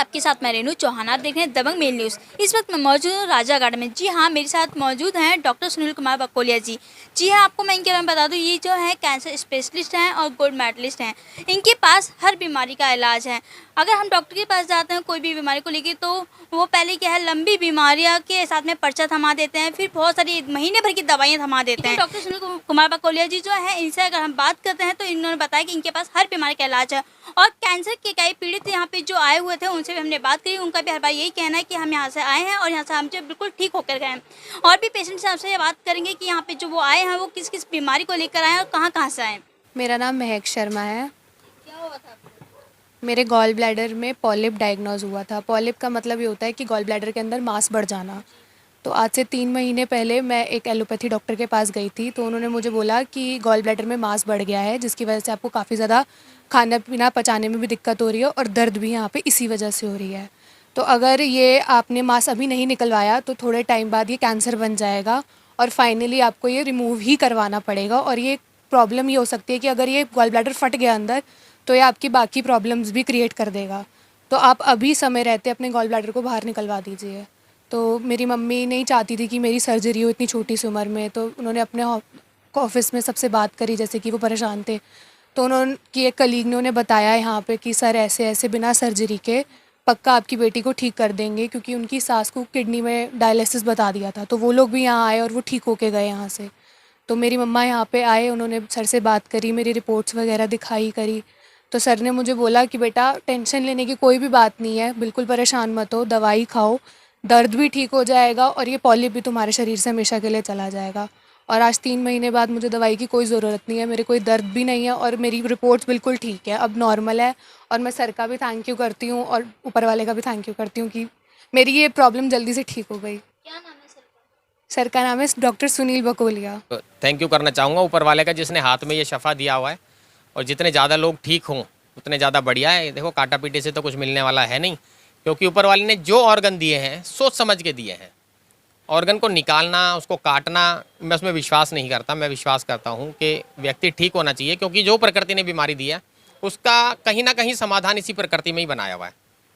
आपके साथ मैं रेनू चौहान। आप देख रहे हैं दबंग मेल न्यूज़। इस वक्त मैं मौजूद हूँ राजा गार्डन में। जी हाँ, मेरे साथ मौजूद हैं डॉक्टर सुनील कुमार बकोलिया जी। जी हाँ, आपको मैं इनके बारे में बता दूँ, ये जो है कैंसर स्पेशलिस्ट हैं और गोल्ड मेडलिस्ट हैं। इनके पास हर बीमारी का इलाज है। अगर हम डॉक्टर के पास जाते हैं कोई भी बीमारी को लेकर, तो वो पहले क्या है, लंबी बीमारियां के साथ में पर्चा थमा देते हैं, फिर बहुत सारी महीने भर की दवाइयां थमा देते हैं। डॉक्टर सुनील कुमार बकोलिया जी जो है, इनसे अगर हम बात करते हैं तो इन्होंने बताया कि इनके पास हर बीमारी का इलाज है। और कैंसर के कई पीड़ित यहाँ पे जो आए हुए थे उनसे भी हमने बात करी। उनका भी हर बार यही कहना है कि हम यहाँ से आए हैं और यहाँ से हम जो बिल्कुल ठीक होकर गए हैं। और भी पेशेंट से आपसे बात करेंगे कि यहाँ पे जो वो आए हैं वो किस किस बीमारी को लेकर आए हैं और कहाँ से आए हैं। मेरा नाम महक शर्मा है। क्या हुआ था आपको? मेरे गॉल ब्लैडर में पॉलिप डायग्नोज हुआ था। पॉलिप का मतलब ये होता है कि गॉल ब्लैडर के अंदर मांस बढ़ जाना। तो आज से 3 महीने पहले मैं एक एलोपैथी डॉक्टर के पास गई थी, तो उन्होंने मुझे बोला कि गॉल ब्लैडर में मांस बढ़ गया है, जिसकी वजह से आपको काफ़ी ज़्यादा खाना पीना पचाने में भी दिक्कत हो रही है और दर्द भी यहाँ पे इसी वजह से हो रही है। तो अगर ये आपने मांस अभी नहीं निकलवाया तो थोड़े टाइम बाद ये कैंसर बन जाएगा और फाइनली आपको ये रिमूव ही करवाना पड़ेगा। और ये प्रॉब्लम ये हो सकती है कि अगर ये गॉल ब्लैडर फट गया अंदर तो ये आपकी बाकी प्रॉब्लम्स भी क्रिएट कर देगा। तो आप अभी समय रहते अपने गॉल ब्लैडर को बाहर निकलवा दीजिए। तो मेरी मम्मी नहीं चाहती थी कि मेरी सर्जरी हो इतनी छोटी सी उम्र में, तो उन्होंने अपने ऑफिस में सबसे बात करी, जैसे कि वो परेशान थे। तो उन्होंने कि एक कलीग ने उन्हें बताया यहाँ पे कि सर ऐसे ऐसे बिना सर्जरी के पक्का आपकी बेटी को ठीक कर देंगे, क्योंकि उनकी सास को किडनी में डायलिसिस बता दिया था। तो वो लोग भी यहाँ आए और वो ठीक होके गए यहाँ से। तो मेरी मम्मा यहाँ पे आए, उन्होंने सर से बात करी, मेरी रिपोर्ट्स वगैरह दिखाई करी। तो सर ने मुझे बोला कि बेटा टेंशन लेने की कोई भी बात नहीं है, बिल्कुल परेशान मत हो, दवाई खाओ, दर्द भी ठीक हो जाएगा और ये पॉलिप भी तुम्हारे शरीर से हमेशा के लिए चला जाएगा। और आज 3 महीने बाद मुझे दवाई की कोई ज़रूरत नहीं है, मेरे कोई दर्द भी नहीं है और मेरी रिपोर्ट्स बिल्कुल ठीक है, अब नॉर्मल है। और मैं सर का भी थैंक यू करती हूँ और ऊपर वाले का भी थैंक यू करती हूँ कि मेरी ये प्रॉब्लम जल्दी से ठीक हो गई। क्या नाम है सर का? सर का नाम है डॉक्टर सुनील बकोलिया। थैंक यू करना चाहूँगा ऊपर वाले का, जिसने हाथ में ये शफ़ा दिया हुआ है। और जितने ज़्यादा लोग ठीक हों उतने ज़्यादा बढ़िया है। देखो काटा पीटे से तो कुछ मिलने वाला है नहीं, क्योंकि ऊपर वाले ने जो ऑर्गन दिए हैं सोच समझ के दिए हैं। ऑर्गन को निकालना, उसको काटना, मैं उसमें विश्वास नहीं करता। मैं विश्वास करता हूँ कि व्यक्ति ठीक होना चाहिए, क्योंकि जो प्रकृति ने बीमारी दी है उसका कहीं ना कहीं समाधान इसी प्रकृति में ही बनाया हुआ है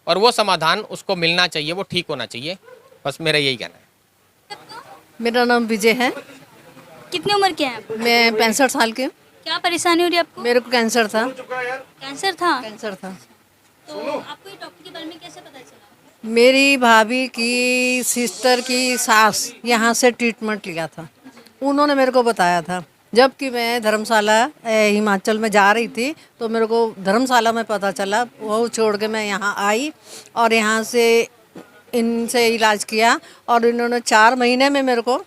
और वो समाधान उसको मिलना चाहिए, वो ठीक होना चाहिए। बस मेरा यही कहना है। मेरा नाम विजय है। कितनी उम्र के हैं आप? मैं 65 साल की हूँ। क्या परेशानी हो रही है आपको? मेरे को कैंसर था। कैंसर था? कैंसर था। तो आपको ये डॉक्टर के बारे में कैसे पता चला? मेरी भाभी की सिस्टर की सास यहाँ से ट्रीटमेंट लिया था, उन्होंने मेरे को बताया था। जबकि मैं धर्मशाला हिमाचल में जा रही थी, तो मेरे को धर्मशाला में पता चला। वो छोड़ के मैं यहाँ आई और यहाँ से इनसे इलाज किया और इन्होंने 4 महीने में मेरे को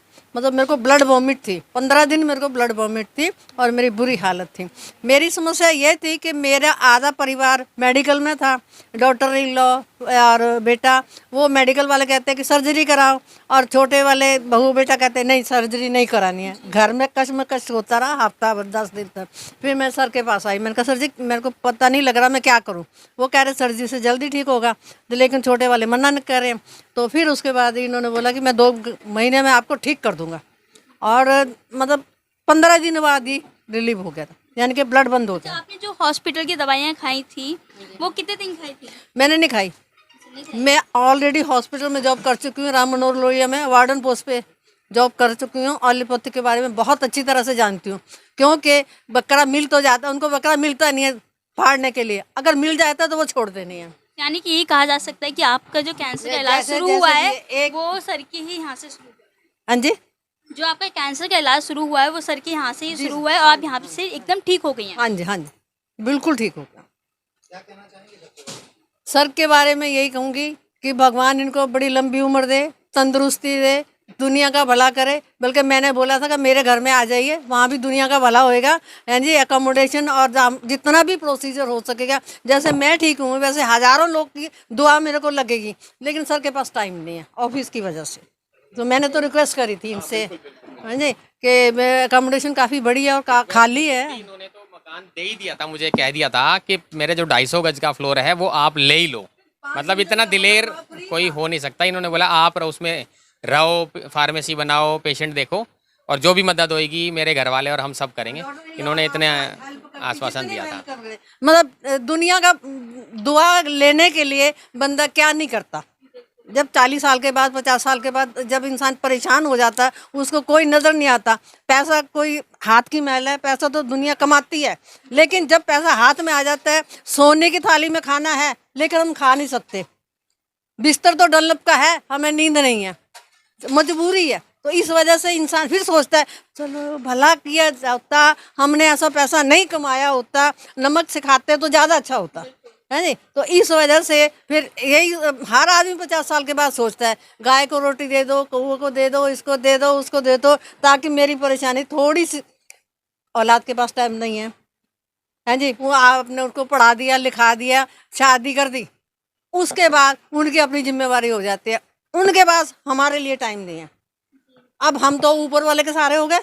ब्लड वॉमिट थी। 15 दिन मेरे को ब्लड वॉमिट थी और मेरी बुरी हालत थी। मेरी समस्या ये थी कि मेरा आधा परिवार मेडिकल में था। डॉक्टर इन लॉ और बेटा, वो मेडिकल वाले कहते हैं कि सर्जरी कराओ, और छोटे वाले बहू बेटा कहते हैं नहीं सर्जरी नहीं करानी है। घर में कश्मकश होता रहा हफ्ता भर 10 दिन तक। फिर मैं सर के पास आई, मैंने कहा सर जी मेरे को पता नहीं लग रहा मैं क्या करूं। वो कह रहे सर्जरी से जल्दी ठीक होगा, लेकिन छोटे वाले मना नहीं कर रहे। तो फिर उसके बाद इन्होंने बोला कि मैं 2 महीने में आपको ठीक कर दूंगा। और मतलब 15 दिन बाद ही रिलीव हो गया था, यानी कि ब्लड बंद हो अच्छा, गया। आपने जो हॉस्पिटल की दवाइयाँ खाई थी वो कितने दिन खाई थी? मैंने नहीं खाई। मैं ऑलरेडी हॉस्पिटल में जॉब कर चुकी हूँ, राम मनोहर लोहिया में वार्डन पोस्ट पे जॉब कर चुकी हूँ। एलोपैथी के बारे में बहुत अच्छी तरह से जानती हूँ, क्योंकि बकरा मिल तो जाता, उनको बकरा मिलता नहीं है फाड़ने के लिए, अगर मिल जाता तो वो छोड़ते नहीं है। यानी कि ये कहा जा सकता है कि आपका जो कैंसर का इलाज शुरू हुआ है वो सर के ही यहाँ से शुरू हुआ है। हाँ जी, जो आपका कैंसर का इलाज शुरू हुआ है वो सर के यहाँ से ही शुरू हुआ है और आप यहाँ से एकदम ठीक हो गई हैं। हाँ जी, हाँ जी, बिल्कुल ठीक हो गया। सर के बारे में यही कहूँगी कि भगवान इनको बड़ी लंबी उम्र दे, तंदुरुस्ती दे, दुनिया का भला करे। बल्कि मैंने बोला था कि मेरे घर में आ जाइए, वहाँ भी दुनिया का भला होएगा। हाँ जी, एकोमोडेशन और जितना भी प्रोसीजर हो सकेगा। जैसे मैं ठीक हूँ वैसे हज़ारों लोग की दुआ मेरे को लगेगी, लेकिन सर के पास टाइम नहीं है ऑफिस की वजह से। तो मैंने तो रिक्वेस्ट करी थी इनसे, हाँ जी, कि एकोमोडेशन काफ़ी बड़ी है और खाली है। इन्होंने तो मकान दे ही दिया था, मुझे कह दिया था कि मेरे जो 250 गज का फ्लोर है वो आप ले ही लो। मतलब इतना दिलेर कोई हो नहीं सकता। इन्होंने बोला आप उसमें रहो, फार्मेसी बनाओ, पेशेंट देखो। और जो भी मदद होगी मेरे घर वाले और हम सब करेंगे। इन्होंने इतने आश्वासन दिया था। मतलब दुनिया का दुआ लेने के लिए बंदा क्या नहीं करता। जब 40 साल के बाद 50 साल के बाद जब इंसान परेशान हो जाता है, उसको कोई नज़र नहीं आता। पैसा कोई हाथ की मैल है, पैसा तो दुनिया कमाती है, लेकिन जब पैसा हाथ में आ जाता है, सोने की थाली में खाना है लेकिन हम खा नहीं सकते, बिस्तर तो डनलप का है, हमें नींद नहीं है, मजबूरी है। तो इस वजह से इंसान फिर सोचता है चलो भला किया जाता, हमने ऐसा पैसा नहीं कमाया होता, नमक से खाते तो ज़्यादा अच्छा होता है जी। तो इस वजह से फिर यही हर आदमी 50 साल के बाद सोचता है गाय को रोटी दे दो, कौवे को दे दो, इसको दे दो, उसको दे दो, ताकि मेरी परेशानी थोड़ी सी। औलाद के पास टाइम नहीं है जी, वो आपने उनको पढ़ा दिया, लिखा दिया, शादी कर दी, उसके बाद उनकी अपनी जिम्मेवारी हो जाती है, उनके पास हमारे लिए टाइम नहीं है। अब हम तो ऊपर वाले के सहारे हो गए,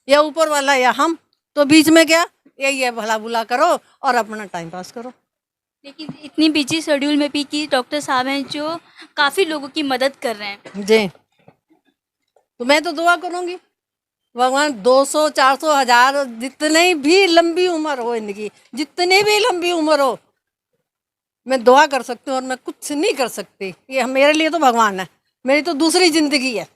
या ऊपर वाला या हम, तो बीच में क्या, यही है भला बुला करो और अपना टाइम पास करो। लेकिन इतनी बिजी शेड्यूल में भी कि डॉक्टर साहब हैं जो काफ़ी लोगों की मदद कर रहे हैं। जी, तो मैं तो दुआ करूँगी भगवान 200, 400, 1000 जितनी भी लंबी उम्र हो इनकी, जितनी भी लंबी उम्र हो, मैं दुआ कर सकती हूँ और मैं कुछ नहीं कर सकती। ये मेरे लिए तो भगवान है, मेरी तो दूसरी ज़िंदगी है।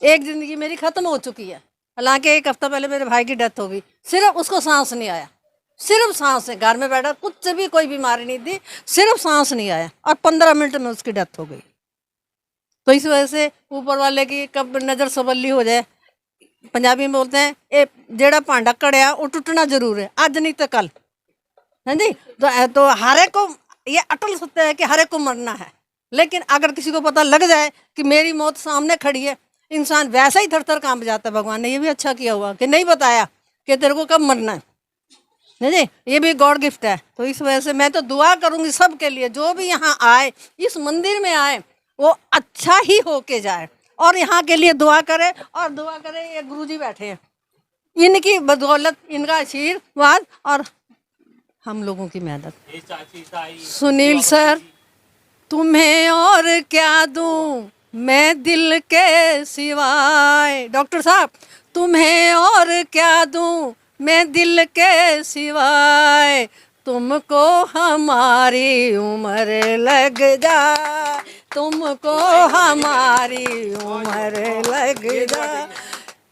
एक ज़िंदगी मेरी ख़त्म हो चुकी है, हालांकि एक हफ्ता पहले मेरे भाई की डेथ हो गई, सिर्फ उसको सांस नहीं आया, सिर्फ सांस है, घर में बैठा, कुछ भी कोई बीमारी नहीं थी, सिर्फ सांस नहीं आया और 15 मिनट में उसकी डेथ हो गई। तो इस वजह से ऊपर वाले की कब नज़र सबल्ली हो जाए, पंजाबी में बोलते हैं ए जेड़ा भांडा कड़िया वो टूटना जरूर है, आज नहीं तो कल, है जी। तो हर एक को ये अटल सत्य है कि हर एक को मरना है, लेकिन अगर किसी को पता लग जाए कि मेरी मौत सामने खड़ी है, इंसान वैसा ही थर थर कांप जाता है। भगवान ने ये भी अच्छा किया हुआ कि नहीं बताया कि तेरे को कब मरना है, नहीं जी, ये भी गॉड गिफ्ट है। तो इस वजह से मैं तो दुआ करूंगी सबके लिए, जो भी यहाँ आए, इस मंदिर में आए, वो अच्छा ही होके जाए और यहाँ के लिए दुआ करे। और दुआ करे, ये गुरुजी बैठे हैं, इनकी बदौलत, इनका आशीर्वाद और हम लोगों की मेहनत। सुनील सर, तुम्हें और क्या दूं मैं दिल के सिवाय, डॉक्टर साहब तुम्हें और क्या दूं मैं दिल के सिवाय, तुमको हमारी उम्र लग जाए, तुमको हमारी उम्र लग जाए,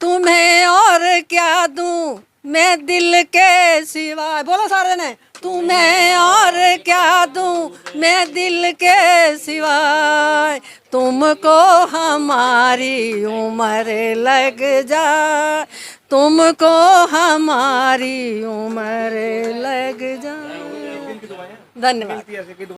तुम्हें और क्या दूं मैं दिल के सिवाय, बोलो सारे ने, तुम्हें और क्या दूं मैं दिल के सिवाय, तुमको हमारी उम्र लग जाए, तुमको हमारी उम्र लग जाए। धन्यवाद।